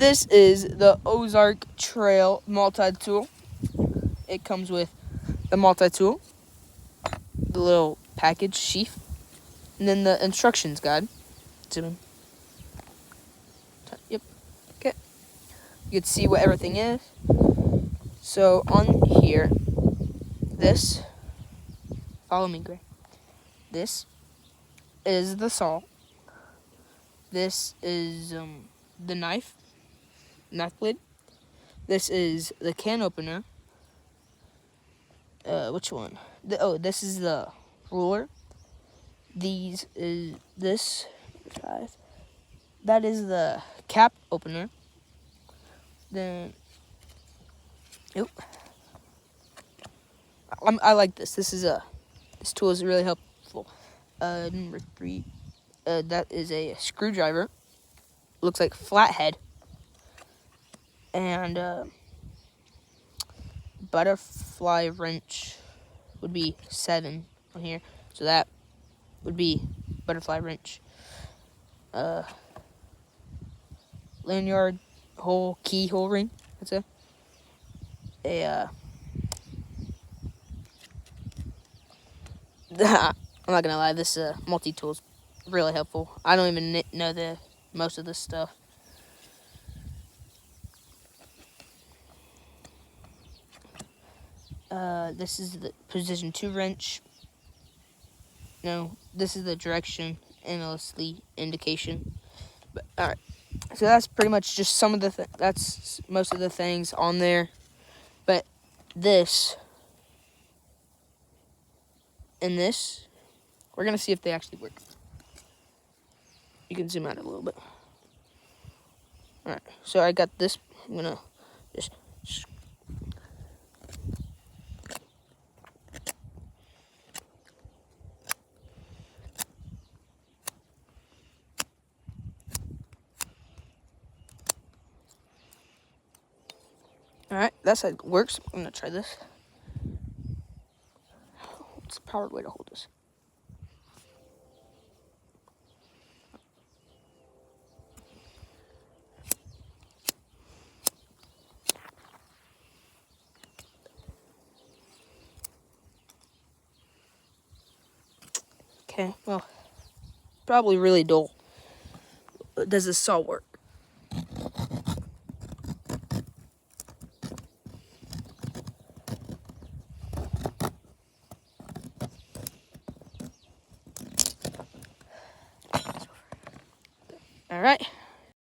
This is the Ozark Trail multi-tool. It comes with the multi-tool, the little package sheath, and then the instructions guide. Zoom in. Yep. Okay. You can see what everything is. So on here, this, follow me, Gray. This is the saw. This is the knife blade. This is the can opener. Which one? This is the ruler. This is that is the cap opener. Then, I like this. This tool is really helpful. Number 3, that is a screwdriver. Looks like flathead. And butterfly wrench would be 7 on here. So that would be butterfly wrench. Lanyard hole, keyhole ring. That's I'm not gonna lie, this multi-tool is really helpful. I don't even know most of this stuff. This is the position 2 wrench. No, this is the direction endlessly indication. But all right, so that's pretty much just some of that's most of the things on there. But this and this, we're gonna see if they actually work. You can zoom out a little bit. All right, so I got this. I'm gonna just. Alright, that's how it works. I'm gonna try this. What's the powered way to hold this? Okay, well, probably really dull. Does this saw work?